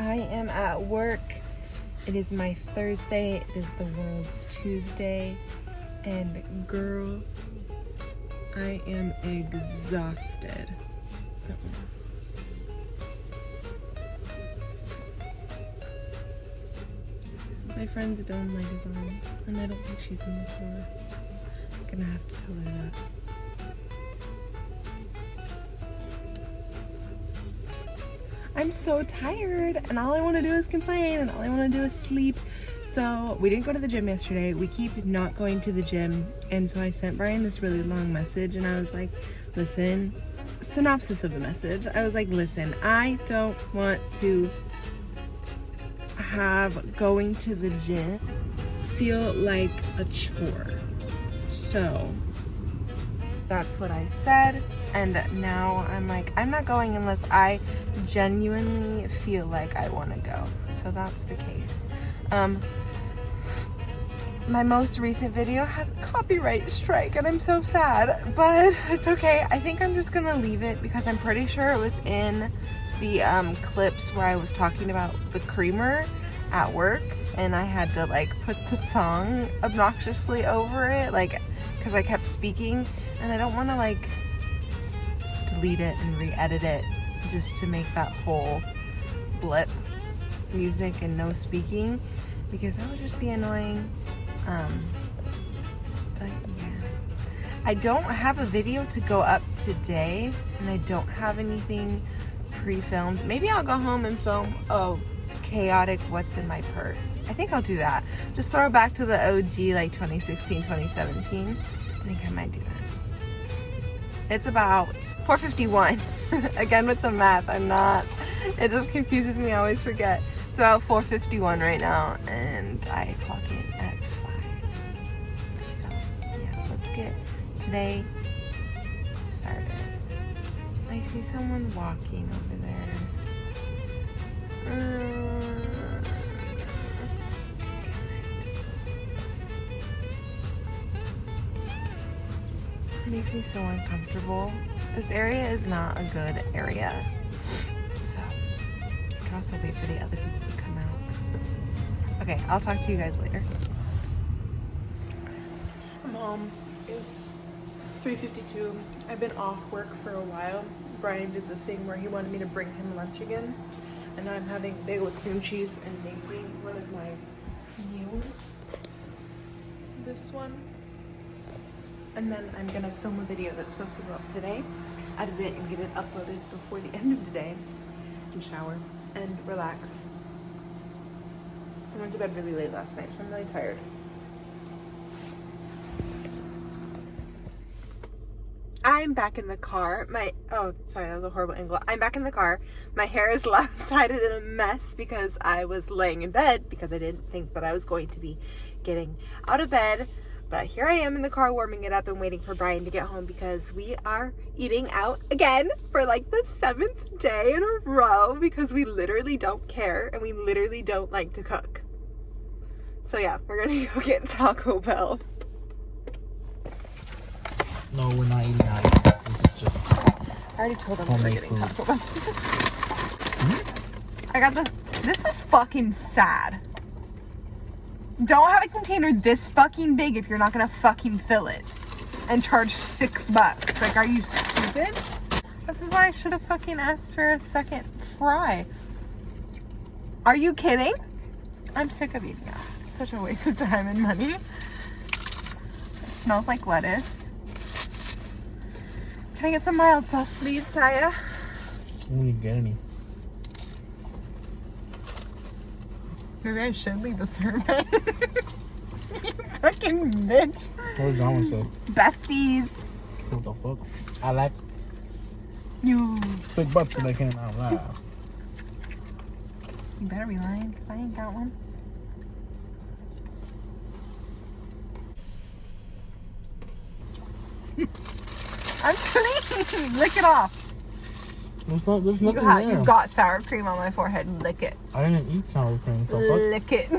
I am at work. It is my Thursday. It is the world's Tuesday. And girl, I am exhausted. My friend's dome light is on, and I don't think she's in the car. I'm gonna have to tell her that. I'm so tired, and all I want to do is complain, and all I want to do is sleep. So we didn't go to the gym yesterday. We keep not going to the gym, and so I sent Bryan this really long message, and I was like, listen, synopsis of the message. I was like, listen, I don't want to have going to the gym feel like a chore. So that's what I said. And now I'm like, I'm not going unless I genuinely feel like I want to go. So that's the case. My most recent video has a copyright strike and I'm so sad, but it's okay. I think I'm just gonna leave it because I'm pretty sure it was in the clips where I was talking about the creamer at work, and I had to like put the song obnoxiously over it, like, because I kept speaking, and I don't want to like delete it and re-edit it just to make that whole blip music and no speaking, because that would just be annoying. But yeah, I don't have a video to go up today, and I don't have anything pre-filmed. Maybe I'll go home and film a chaotic what's in my purse. I think I'll do that. Just throw it back to the OG, like 2016, 2017. I think I might do that. It's about 4:51. Again with the math, I'm not, it just confuses me, I always forget. It's about 4:51 right now, and I clock in at 5. So yeah, let's get today started. I see someone walking over there. It makes me so uncomfortable. This area is not a good area. So I can also wait for the other people to come out. Okay, I'll talk to you guys later. I'm home. It's 3:52. I've been off work for a while. Bryan did the thing where he wanted me to bring him lunch again. And now I'm having bagel with cream cheese and making one of my meals. This one. And then I'm gonna film a video that's supposed to go up today, edit it and get it uploaded before the end of the day, and shower and relax. I went to bed really late last night, so I'm really tired. I'm back in the car. Oh, sorry, that was a horrible angle. I'm back in the car. My hair is lopsided in a mess because I was laying in bed because I didn't think that I was going to be getting out of bed. But here I am in the car warming it up and waiting for Bryan to get home because we are eating out again for like the 7th day in a row because we literally don't care and we literally don't like to cook. So yeah, we're gonna go get Taco Bell. No, we're not eating out. This is just I already told them we were getting Taco Bell. I got this is fucking sad. Don't have a container this fucking big if you're not gonna fucking fill it and charge $6. Like, are you stupid? This is why I should have fucking asked for a second fry. Are you kidding? I'm sick of eating out. It's such a waste of time and money. It smells like lettuce. Can I get some mild sauce, please, Taya? I don't get any. Maybe I should leave the survey. You fucking bitch. What does John say? Besties. What the fuck? I like You. big butts that came out loud. You better be lying, because I ain't got one. I'm clean. Lick it off. There's nothing there. You got sour cream on my forehead. Lick it. I didn't eat sour cream. So fuck. Lick it.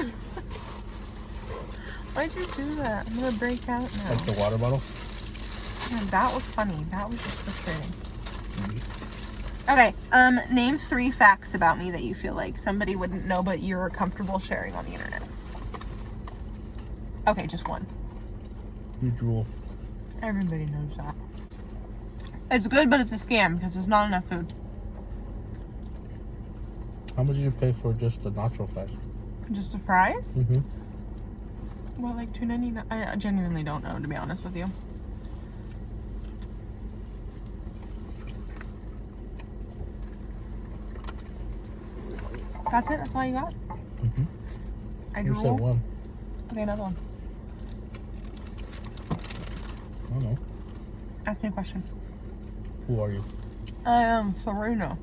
Why'd you do that? I'm gonna break out now. Like the water bottle? Man, that was funny. That was just frustrating. Okay, name 3 facts about me that you feel like somebody wouldn't know but you're comfortable sharing on the internet. Okay, just one. You drool. Everybody knows that. It's good, but it's a scam because there's not enough food. How much did you pay for just the nacho fries? Just the fries? Mm-hmm. Well, like $2.99. I genuinely don't know, to be honest with you. That's it? That's all you got? Mm-hmm. I You drool. said one. Okay, another one. I don't know. Ask me a question. Who are you? I am Sarina.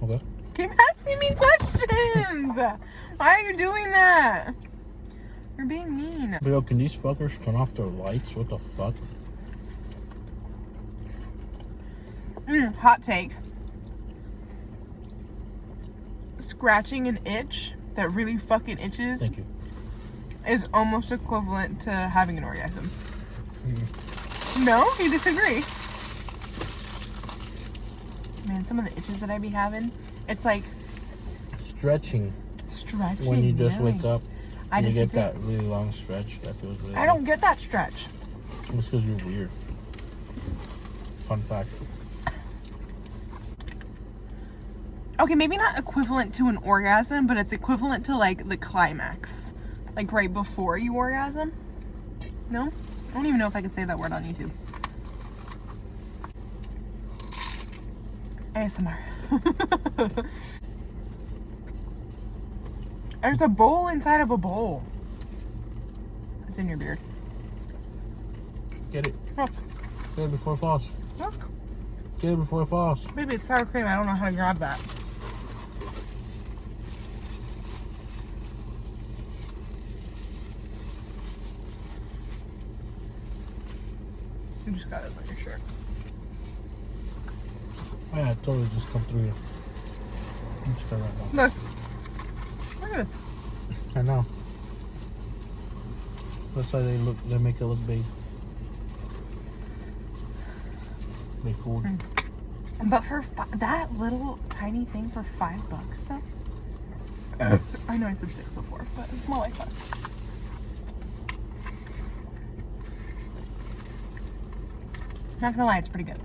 Okay. Keep asking me questions! Why are you doing that? You're being mean. But yo, can these fuckers turn off their lights? What the fuck? Hot take. Scratching an itch that really fucking itches Thank you. is almost equivalent to having an orgasm. Mm. No? You disagree? Man, some of the itches that I be having, it's like Stretching. stretching. When you just really. wake up, I and you get disagree. that really long stretch. That feels really I don't get that stretch. good. It's because you're weird. Fun fact. Okay, maybe not equivalent to an orgasm, but it's equivalent to like the climax. Like right before you orgasm. No? I don't even know if I could say that word on YouTube. ASMR. There's a bowl inside of a bowl. It's in your beard. Get it. Look. Get it before it falls. Look. Get it before it falls. Maybe it's sour cream. I don't know how to grab that. You just got it on your shirt. Oh, yeah, it totally just come through you. You just got right now. Look. Look at this. I know. That's why they make it look big. They fooled. But for that little tiny thing for $5 though. I know I said 6 before, but it's more like that. Not gonna lie, it's pretty good.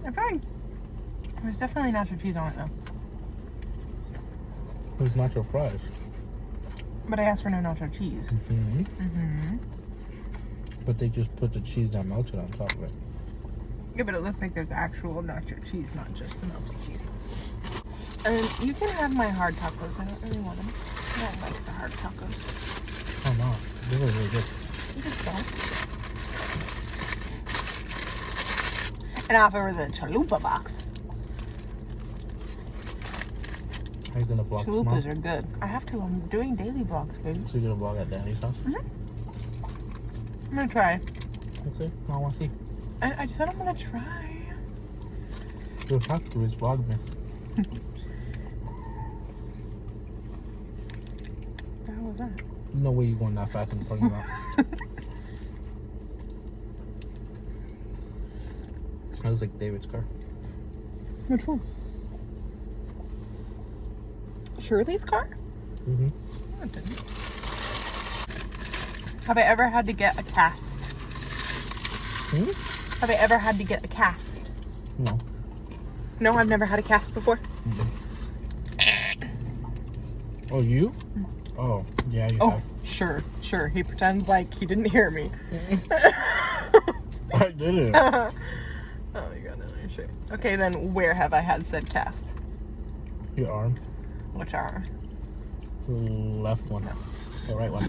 I feel like there's definitely nacho cheese on it though. There's nacho fries. But I asked for no nacho cheese. Mm-hmm. But they just put the cheese that melted on top of it. Yeah, but it looks like there's actual nacho cheese, not just the melted cheese. And you can have my hard tacos. I don't really want them. I don't like the hard tacos. Oh no, they were really good. You just don't. And now if it was a chalupa box. How you gonna vlog tomorrow? Chalupas are good. I have to. I'm doing daily vlogs, baby. So you're gonna vlog at Danny's house? I'm gonna try. Okay, I wanna see. I said I'm gonna try. You'll have to, it's VLOGMAS. How was that? No way you're going that fast in the parking lot. That looks like David's car. Which one? Shirley's car? Mm-hmm. No, it didn't. Have I ever had to get a cast? Have I ever had to get a cast? No. No, I've never had a cast before. Oh, you? Oh, yeah, you have. Sure. He pretends like he didn't hear me. I didn't. Oh my god, no, sure. Okay, then where have I had said cast? Your arm. Which arm? Left one. The right one.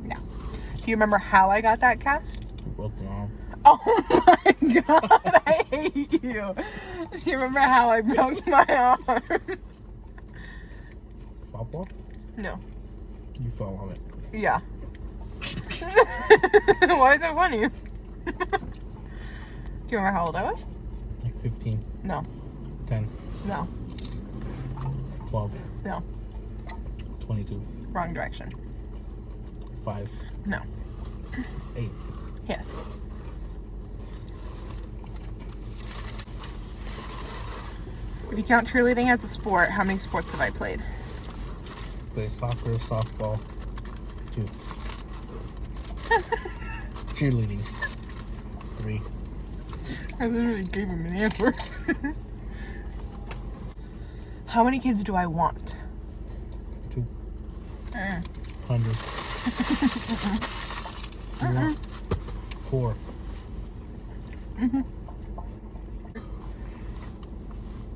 No. Do you remember how I got that cast? You broke your arm. Oh my god, I hate you. Do you remember how I broke my arm? Softball? No. You fell on it. Yeah. Why is that funny? Do you remember how old I was? Like 15. No. 10. No. 12. No. 22. Wrong direction. 5. No. 8. Yes. If you count cheerleading as a sport, how many sports have I played? Play soccer, softball. 2. Cheerleading. 3. I literally gave him an answer. How many kids do I want? 2. 100. 4.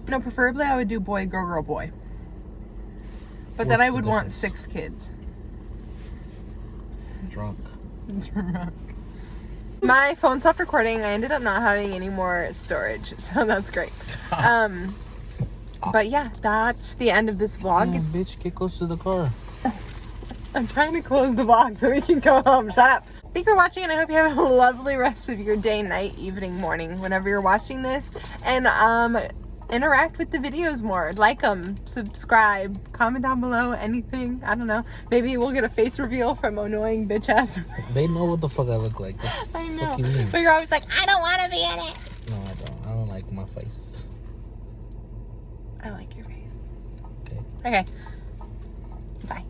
No, preferably I would do boy, girl, girl, boy. But then What's I the would want difference? 6 kids. Drunk. My phone stopped recording. I ended up not having any more storage, so that's great. But yeah, that's the end of this vlog. Oh, bitch, get close to the car. I'm trying to close the vlog so we can go home. Shut up. Thank you for watching, and I hope you have a lovely rest of your day, night, evening, morning, whenever you're watching this. And interact with the videos more. Like them, subscribe, comment down below, anything. I don't know. Maybe we'll get a face reveal from annoying bitch ass. They know what the fuck I look like. I know. Fuck you mean? But you're always like, I don't want to be in it. No, I don't. I don't like my face. I like your face. Okay. Okay. Bye.